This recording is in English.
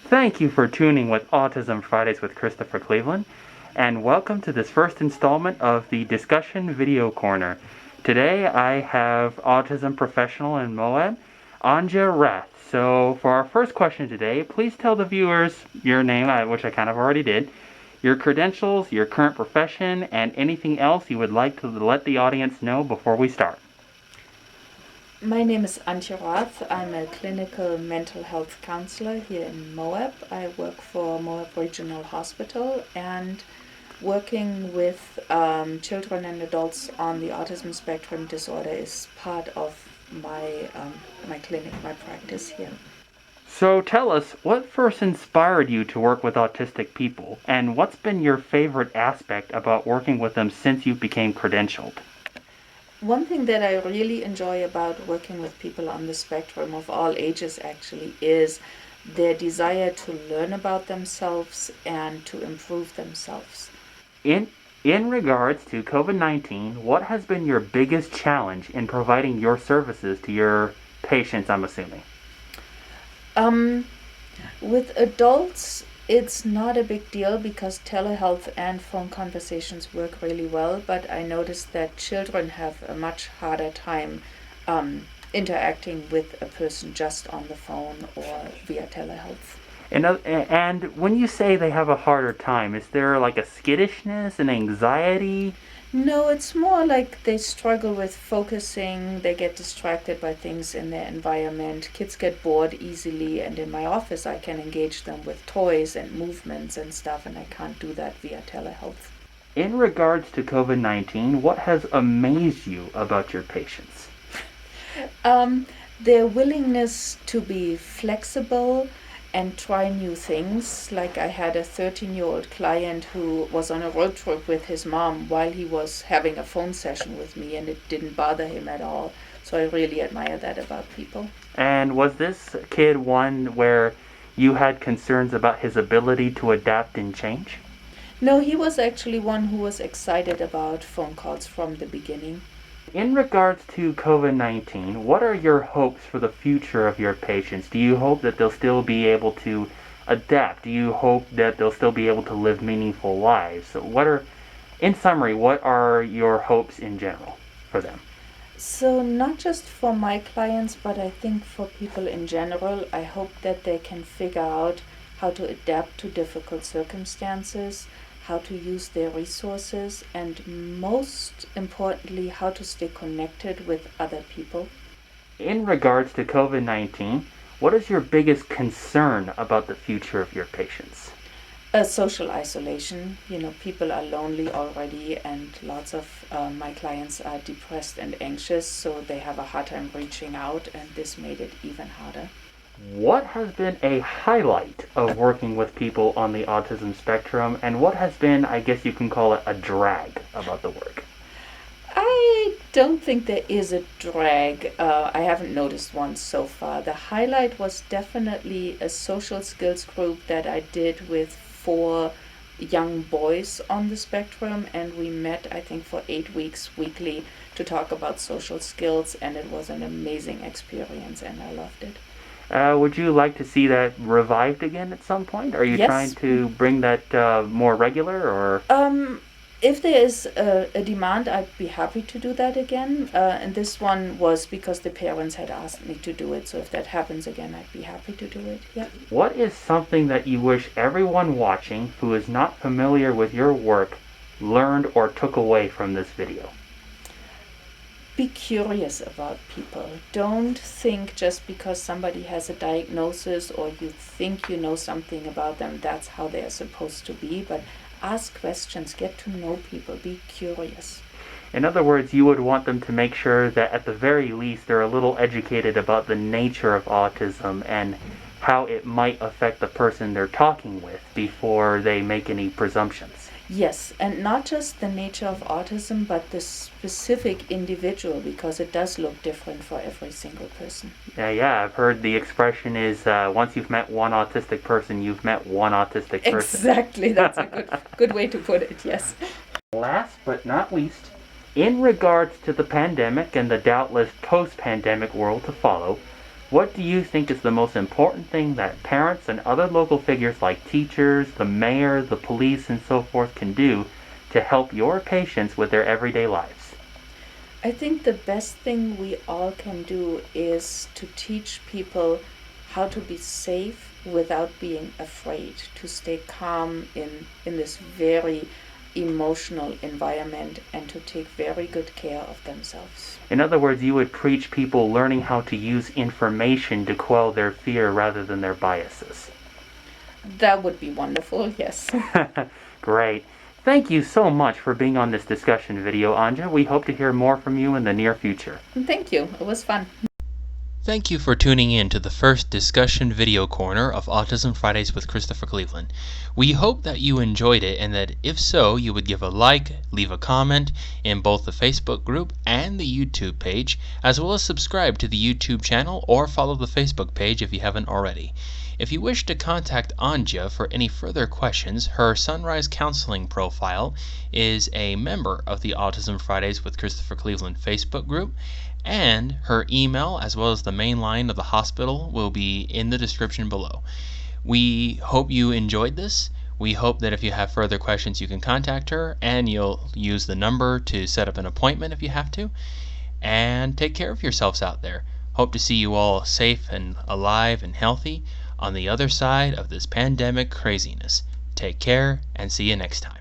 Thank you for tuning with Autism Fridays with Christopher Cleveland, and welcome to this first installment of the Discussion Video Corner. Today I have autism professional in Moab, Anja Rath. So for our first question today, please tell the viewers your name, which I kind of already did, your credentials, your current profession, and anything else you would like to let the audience know before we start. My name is Antje Rath. I'm a clinical mental health counselor here in Moab. I work for Moab Regional Hospital and working with children and adults on the autism spectrum disorder is part of my clinic, my practice here. So tell us, what first inspired you to work with autistic people, and what's been your favorite aspect about working with them since you became credentialed? One thing that I really enjoy about working with people on the spectrum of all ages actually is their desire to learn about themselves and to improve themselves. In regards to COVID-19, what has been your biggest challenge in providing your services to your patients, I'm assuming? With adults, it's not a big deal because telehealth and phone conversations work really well, but I noticed that children have a much harder time interacting with a person just on the phone or via telehealth. And when you say they have a harder time, is there like a skittishness, an anxiety? No, it's more like they struggle with focusing, they get distracted by things in their environment. Kids get bored easily, and in my office, I can engage them with toys and movements and stuff, and I can't do that via telehealth. In regards to COVID-19, what has amazed you about your patients? Their willingness to be flexible and try new things. Like I had a 13-year-old client who was on a road trip with his mom while he was having a phone session with me, and it didn't bother him at all. So I really admire that about people. And was this kid one where you had concerns about his ability to adapt and change? No, he was actually one who was excited about phone calls from the beginning. In regards to COVID-19, what are your hopes for the future of your patients? Do you hope that they'll still be able to adapt? Do you hope that they'll still be able to live meaningful lives? So in summary, what are your hopes in general for them? So not just for my clients, but I think for people in general, I hope that they can figure out how to adapt to difficult circumstances, how to use their resources, and most importantly, how to stay connected with other people. In regards to COVID-19, what is your biggest concern about the future of your patients? Social isolation. People are lonely already, and lots of my clients are depressed and anxious, so they have a hard time reaching out, and this made it even harder. What has been a highlight of working with people on the autism spectrum, and what has been, I guess you can call it, a drag about the work? I don't think there is a drag. I haven't noticed one so far. The highlight was definitely a social skills group that I did with 4 young boys on the spectrum, and we met, I think, for 8 weeks weekly to talk about social skills, and it was an amazing experience, and I loved it. Would you like to see that revived again at some point? Are you Yes. trying to bring that more regular, or? If there is a demand, I'd be happy to do that again. And this one was because the parents had asked me to do it. So if that happens again, I'd be happy to do it. Yeah. What is something that you wish everyone watching who is not familiar with your work learned or took away from this video? Be curious about people. Don't think just because somebody has a diagnosis or you think you know something about them, that's how they are supposed to be. But ask questions, get to know people, be curious. In other words, you would want them to make sure that at the very least they're a little educated about the nature of autism and how it might affect the person they're talking with before they make any presumptions. Yes, and not just the nature of autism, but the specific individual, because it does look different for every single person. Yeah, I've heard the expression is once you've met one autistic person, you've met one autistic person. Exactly, that's a good way to put it, yes. Last but not least, in regards to the pandemic and the doubtless post-pandemic world to follow, What do you think is the most important thing that parents and other local figures like teachers, the mayor, the police, and so forth can do to help your patients with their everyday lives? I think the best thing we all can do is to teach people how to be safe without being afraid, to stay calm in this very emotional environment and to take very good care of themselves. In other words, you would preach people learning how to use information to quell their fear rather than their biases. That would be wonderful, yes. Great. Thank you so much for being on this discussion video, Anja. We hope to hear more from you in the near future. Thank you. It was fun. Thank you for tuning in to the first discussion video corner of Autism Fridays with Christopher Cleveland. We hope that you enjoyed it and that if so, you would give a like, leave a comment in both the Facebook group and the YouTube page, as well as subscribe to the YouTube channel or follow the Facebook page if you haven't already. If you wish to contact Anja for any further questions, her Sunrise Counseling profile is a member of the Autism Fridays with Christopher Cleveland Facebook group, and her email as well as the main line of the hospital will be in the description below. We hope you enjoyed this. We hope that if you have further questions you can contact her, and you'll use the number to set up an appointment if you have to. And take care of yourselves out there. Hope to see you all safe and alive and healthy on the other side of this pandemic craziness. Take care and see you next time.